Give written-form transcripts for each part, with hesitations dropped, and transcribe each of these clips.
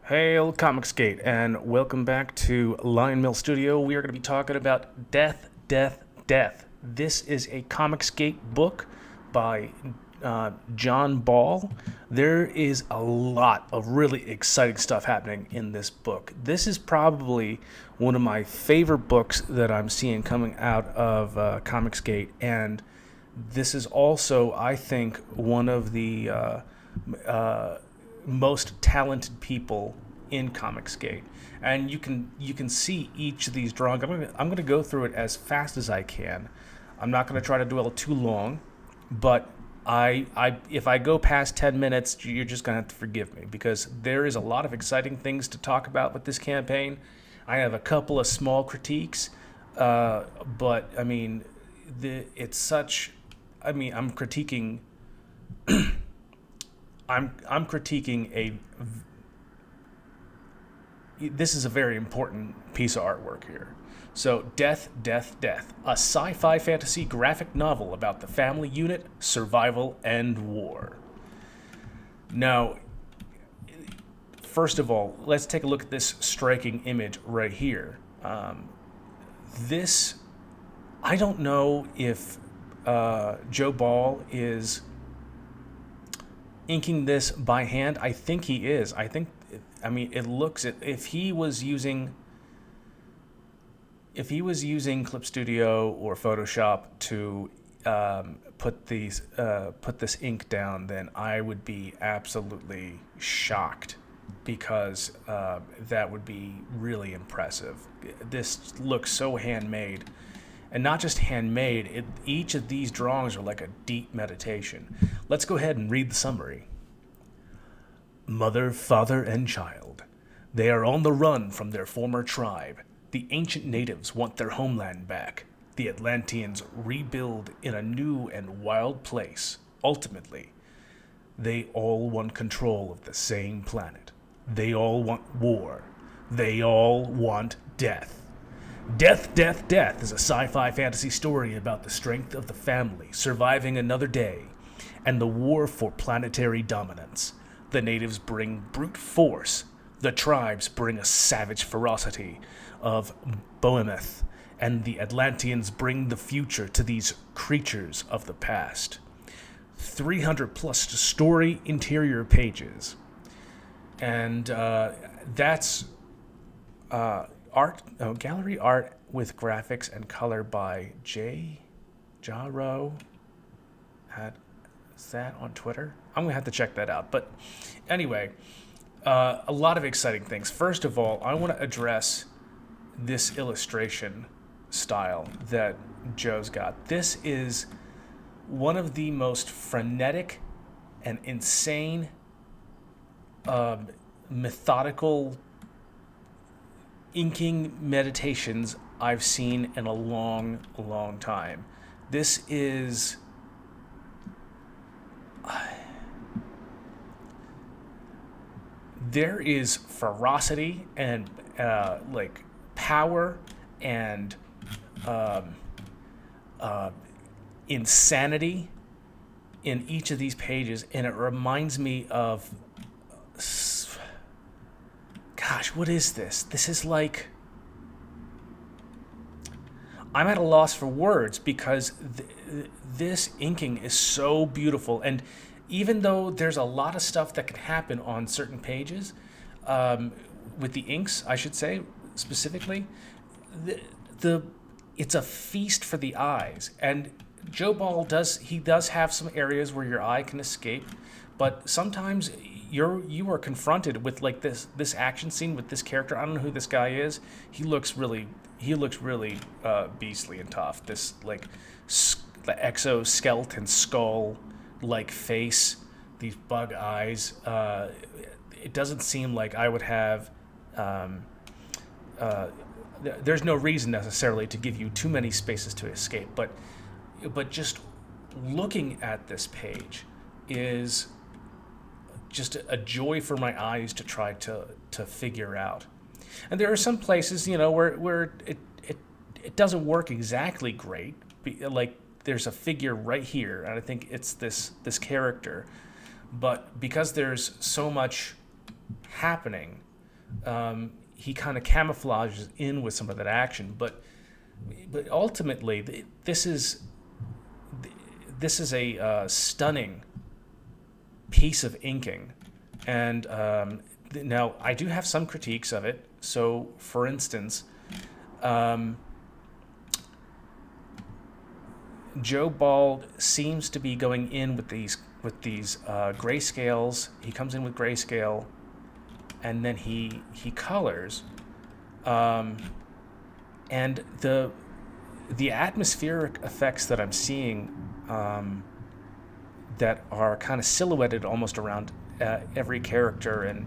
Hail ComicsGate, and welcome back to LionMill Studio. We are going to be talking about Death, Death, Death. This is a ComicsGate book by John Ball. There is a lot of really exciting stuff happening in this book. This is probably one of my favorite books that I'm seeing coming out of ComicsGate, and this is also, I think, one of the most talented people in ComicsGate, and you can see each of these drawings. I'm gonna go through it as fast as I can. I'm not gonna try to dwell too long, but if I go past 10 minutes, you're just gonna have to forgive me because there is a lot of exciting things to talk about with this campaign. I have a couple of small critiques, but I mean, it's such. I mean, I'm critiquing. I'm critiquing a. This is a very important piece of artwork here. So, Death, Death, Death, a sci-fi fantasy graphic novel about the family unit, survival, and war. Now, first of all, let's take a look at this striking image right here. This, I don't know if Joe Ball is inking this by hand. I think he is. I mean, it looks at if he was using Clip Studio or Photoshop to put this ink down, then I would be absolutely shocked because that would be really impressive. This looks so handmade. And not just handmade, each of these drawings are like a deep meditation. Let's go ahead and read the summary. Mother, father, and child. They are on the run from their former tribe. The ancient natives want their homeland back. The Atlanteans rebuild in a new and wild place. Ultimately, they all want control of the same planet. They all want war. They all want death. Death, Death, Death is a sci-fi fantasy story about the strength of the family surviving another day and the war for planetary dominance. The natives bring brute force. The tribes bring a savage ferocity of Behemoth, and the Atlanteans bring the future to these creatures of the past. 300 plus story interior pages. And that's gallery art with graphics and color by Jay Jaro. Is that on Twitter? I'm gonna have to check that out. But anyway, a lot of exciting things. First of all, I want to address this illustration style that Joe's got. This is one of the most frenetic and insane, methodical inking meditations I've seen in a long, long time. This is there is ferocity and like power and insanity in each of these pages, and it reminds me of gosh, what is this? This is like I'm at a loss for words because this inking is so beautiful. And even though there's a lot of stuff that can happen on certain pages, with the inks, I should say, specifically, it's a feast for the eyes. And Joe Ball does have some areas where your eye can escape, but sometimes you are confronted with like this action scene with this character. I don't know who this guy is. He looks really beastly and tough. This like the exoskeleton skull like face, these bug eyes. It doesn't seem like I would have. There's no reason necessarily to give you too many spaces to escape, but just looking at this page is just a joy for my eyes to try to figure out. And there are some places, where it doesn't work exactly great. Like there's a figure right here, and I think it's this character. But because there's so much happening, he kind of camouflages in with some of that action, but ultimately this is a stunning piece of inking, and now I do have some critiques of it. So, for instance, Joe Bald seems to be going in with these grayscales. He comes in with grayscale, and then he colors, and the atmospheric effects that I'm seeing, that are kind of silhouetted almost around every character and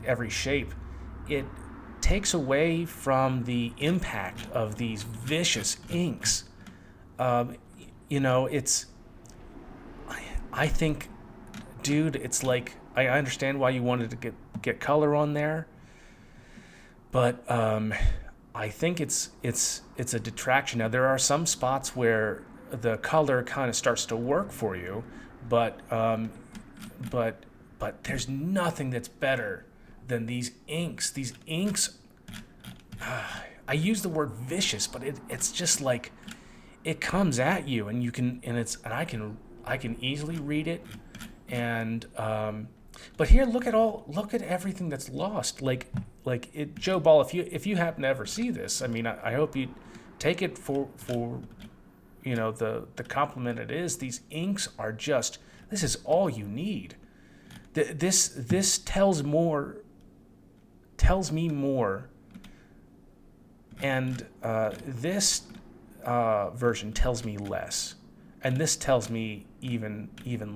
every shape, it takes away from the impact of these vicious inks. It's, I think, dude, it's like, I understand why you wanted to get color on there, but I think it's a detraction. Now, there are some spots where the color kind of starts to work for you, but there's nothing that's better than these inks. These inks, I use the word vicious, but it's just like, it comes at you, and I can easily read it, and but here, look at everything that's lost. Joe Ball, if you happen to ever see this, I mean, I hope you take it for the compliment it is. These inks are just, this is all you need. This tells me more, and this version tells me less, and this tells me even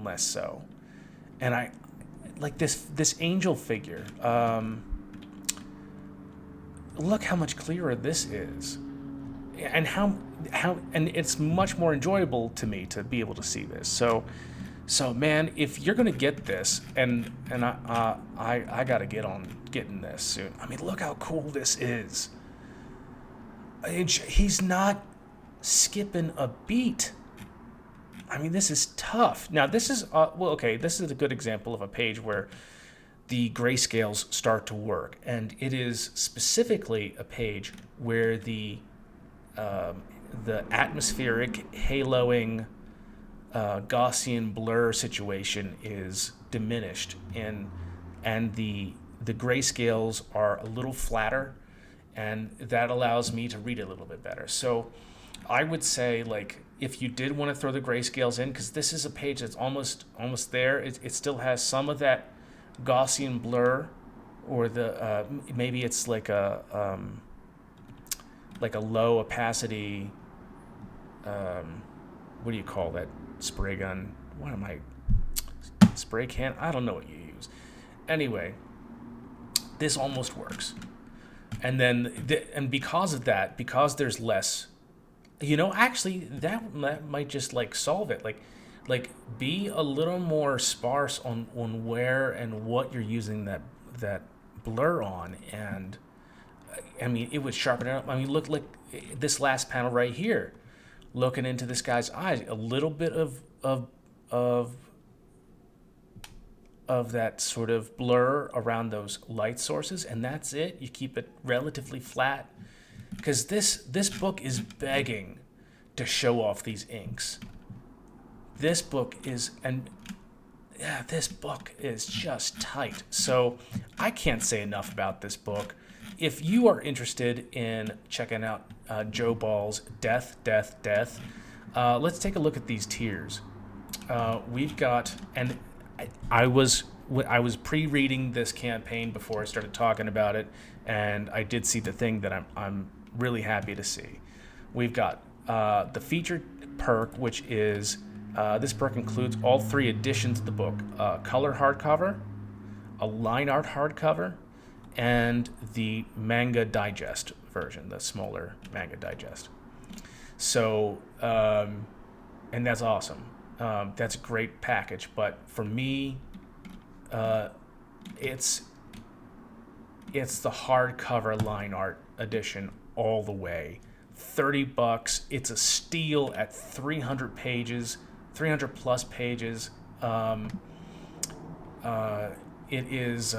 less so. And I like this angel figure. Look how much clearer this is, and how and it's much more enjoyable to me to be able to see this. So man, if you're gonna get this, and I gotta get on getting this soon. I mean, look how cool this is. He's not skipping a beat. I mean, this is tough. Now, this is this is a good example of a page where the grayscales start to work, and it is specifically a page where the atmospheric haloing Gaussian blur situation is diminished, and the grayscales are a little flatter, and that allows me to read it a little bit better. So I would say, like, if you did want to throw the grayscales in, because this is a page that's almost there, it still has some of that Gaussian blur, or the maybe it's like a low opacity, what do you call that spray gun? What am I? Spray can? I don't know what you use. Anyway, this almost works. And then, and because of that, because there's less, actually that might just like solve it. Like be a little more sparse on where and what you're using that blur on, and I mean, it would sharpen it up. I mean, look this last panel right here, looking into this guy's eyes, a little bit of that sort of blur around those light sources, and that's it. You keep it relatively flat, because this book is begging to show off these inks. This book is just tight. So I can't say enough about this book. If you are interested in checking out Joe Ball's Death, let's take a look at these tiers. We've got, and I was pre-reading this campaign before I started talking about it, and I did see the thing that I'm really happy to see. We've got the featured perk, which is this perk includes all 3 editions of the book: color hardcover, a line art hardcover, and the manga digest version, the smaller manga digest. So, and that's awesome. That's a great package. But for me, it's the hardcover line art edition all the way. $30. It's a steal at 300 pages, 300 plus pages. it is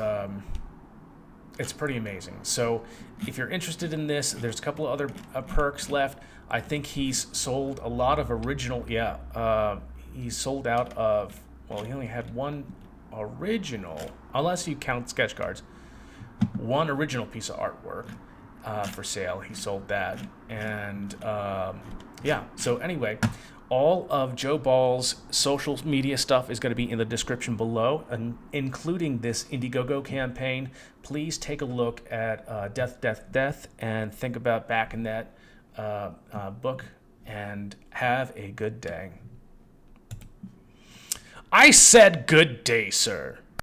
it's pretty amazing. So if you're interested in this, there's a couple of other perks left. I think he's sold a lot of original. He's sold out of. Well, he only had one original, unless you count sketch cards. One original piece of artwork for sale. He sold that, and So anyway, all of Joe Ball's social media stuff is going to be in the description below, and including this Indiegogo campaign. Please take a look at Death, Death, Death, and think about backing that book, and have a good day. I said good day, sir.